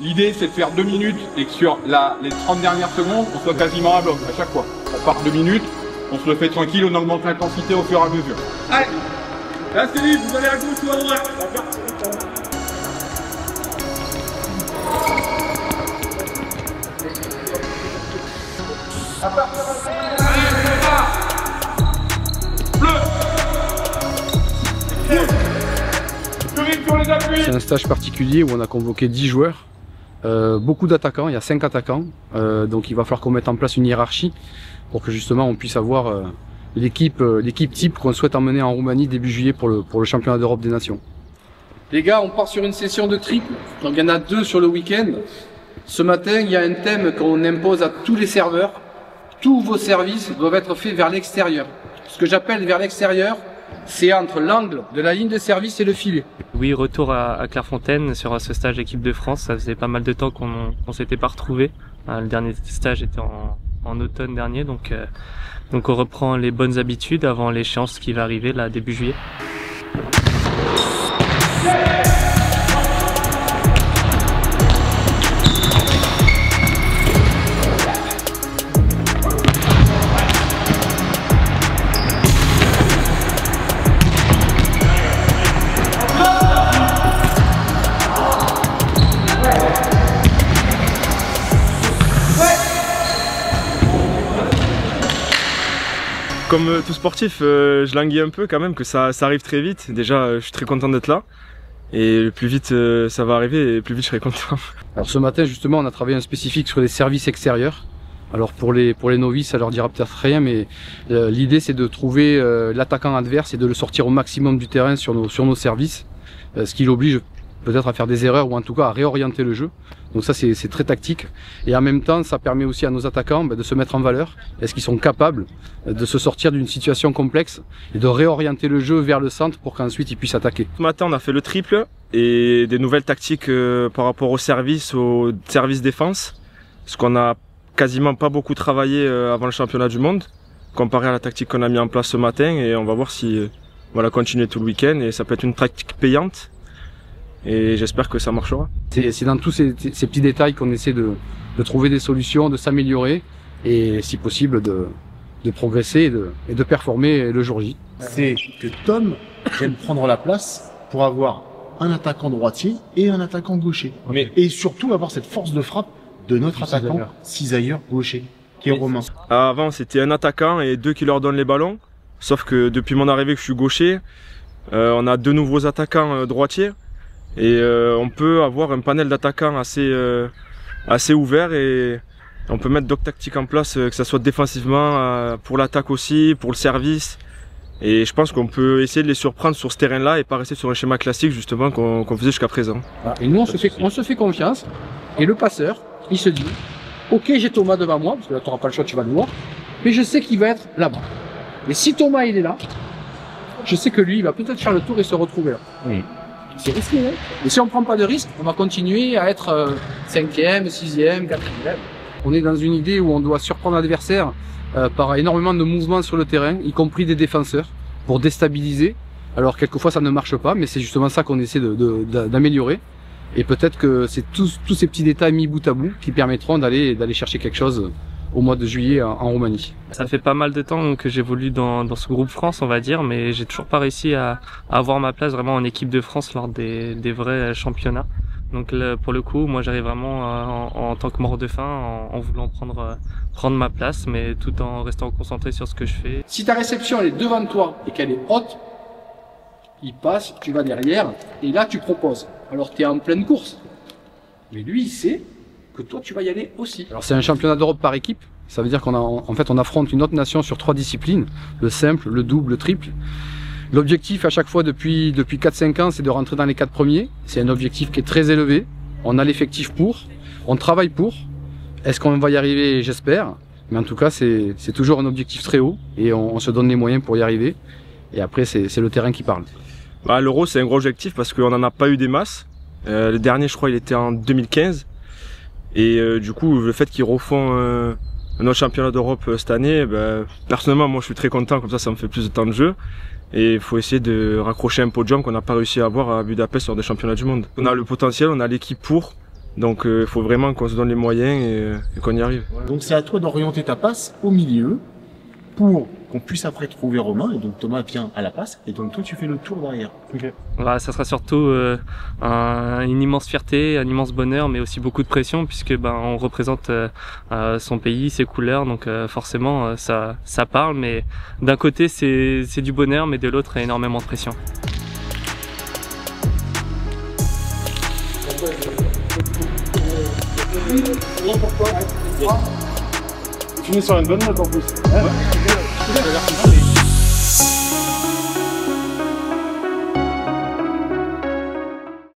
L'idée, c'est de faire 2 minutes et que sur les 30 dernières secondes, on soit quasiment à bloc à chaque fois. On part 2 minutes, on se le fait tranquille, on augmente l'intensité au fur et à mesure. Allez, là c'est libre, vous allez à gauche ou à droite. C'est un stage particulier où on a convoqué 10 joueurs, beaucoup d'attaquants, il y a 5 attaquants, donc il va falloir qu'on mette en place une hiérarchie pour que justement on puisse avoir l'équipe type qu'on souhaite emmener en Roumanie début juillet pour le championnat d'Europe des Nations. Les gars, on part sur une session de triple, donc il y en a 2 sur le week-end. Ce matin, il y a un thème qu'on impose à tous les serveurs. Tous vos services doivent être faits vers l'extérieur. Ce que j'appelle vers l'extérieur, c'est entre l'angle de la ligne de service et le filet. Oui, retour à Clairefontaine sur ce stage équipe de France. Ça faisait pas mal de temps qu'on s'était pas retrouvés. Le dernier stage était en automne dernier, donc on reprend les bonnes habitudes avant l'échéance qui va arriver là début juillet. Comme tout sportif, je languis un peu quand même que ça arrive très vite. Déjà, je suis très content d'être là. Et le plus vite ça va arriver, et plus vite je serai content. Alors ce matin justement, on a travaillé un spécifique sur les services extérieurs. Alors pour les novices, ça leur dira peut-être rien, mais l'idée c'est de trouver l'attaquant adverse et de le sortir au maximum du terrain sur nos services. Ce qui l'oblige peut-être à faire des erreurs ou en tout cas à réorienter le jeu. Donc ça c'est très tactique et en même temps ça permet aussi à nos attaquants de se mettre en valeur. Est-ce qu'ils sont capables de se sortir d'une situation complexe et de réorienter le jeu vers le centre pour qu'ensuite ils puissent attaquer. Ce matin on a fait le triple et des nouvelles tactiques par rapport au service défense. Ce qu'on a quasiment pas beaucoup travaillé avant le championnat du monde comparé à la tactique qu'on a mis en place ce matin, et on va voir si on va la continuer tout le week-end, et ça peut être une pratique payante. Et j'espère que ça marchera. C'est dans tous ces petits détails qu'on essaie de trouver des solutions, de s'améliorer et si possible de progresser et de performer le jour J. C'est que Tom vienne prendre la place pour avoir un attaquant droitier et un attaquant gaucher. Et surtout avoir cette force de frappe de notre attaquant cisailleur gaucher, qui est Romain. Avant c'était un attaquant et 2 qui leur donnent les ballons. Sauf que depuis mon arrivée que je suis gaucher, on a 2 nouveaux attaquants droitiers. Et on peut avoir un panel d'attaquants assez ouvert, et on peut mettre d'autres tactiques en place, que ce soit défensivement, pour l'attaque aussi, pour le service. Et je pense qu'on peut essayer de les surprendre sur ce terrain-là et pas rester sur un schéma classique justement qu'on faisait jusqu'à présent. Et nous on se fait confiance, et le passeur il se dit ok, j'ai Thomas devant moi, parce que là tu n'auras pas le choix, tu vas le voir, mais je sais qu'il va être là-bas. Et si Thomas il est là, je sais que lui il va peut-être faire le tour et se retrouver là. Oui. C'est risqué, hein. Et si on prend pas de risque, on va continuer à être 5e, 6e, 4e. On est dans une idée où on doit surprendre l'adversaire par énormément de mouvements sur le terrain, y compris des défenseurs, pour déstabiliser. Alors quelquefois ça ne marche pas, mais c'est justement ça qu'on essaie d'améliorer. Et peut-être que c'est tous ces petits détails mis bout à bout qui permettront d'aller chercher quelque chose au mois de juillet en Roumanie. Ça fait pas mal de temps que j'évolue dans ce groupe France, on va dire, mais j'ai toujours pas réussi à avoir ma place vraiment en équipe de France lors des vrais championnats. Donc là, pour le coup, moi j'arrive vraiment en tant que mort de faim, en voulant prendre ma place, mais tout en restant concentré sur ce que je fais. Si ta réception elle est devant toi et qu'elle est haute, il passe, tu vas derrière, et là tu proposes. Alors tu es en pleine course. Mais lui il sait que toi tu vas y aller aussi. Alors c'est un championnat d'Europe par équipe, ça veut dire on affronte une autre nation sur 3 disciplines, le simple, le double, le triple. L'objectif à chaque fois depuis 4-5 ans, c'est de rentrer dans les 4 premiers. C'est un objectif qui est très élevé, on a l'effectif pour, on travaille pour. Est-ce qu'on va y arriver? J'espère, mais en tout cas c'est toujours un objectif très haut et on se donne les moyens pour y arriver. Et après c'est le terrain qui parle. L'Euro c'est un gros objectif parce qu'on n'en a pas eu des masses. Le dernier je crois il était en 2015. Et du coup, le fait qu'ils refont un autre championnat d'Europe cette année, personnellement, moi je suis très content, comme ça me fait plus de temps de jeu. Et il faut essayer de raccrocher un podium qu'on n'a pas réussi à avoir à Budapest lors des championnats du monde. On a le potentiel, on a l'équipe pour, Donc il faut vraiment qu'on se donne les moyens et qu'on y arrive. Donc c'est à toi d'orienter ta passe au milieu pour qu'on puisse après trouver Romain. Et donc Thomas vient à la passe et donc toi tu fais le tour derrière. Voilà, ça sera surtout une immense fierté, un immense bonheur, mais aussi beaucoup de pression puisque on représente son pays, ses couleurs, donc forcément ça parle. Mais d'un côté c'est du bonheur, mais de l'autre il y a énormément de pression. Finis sur une bonne note en plus.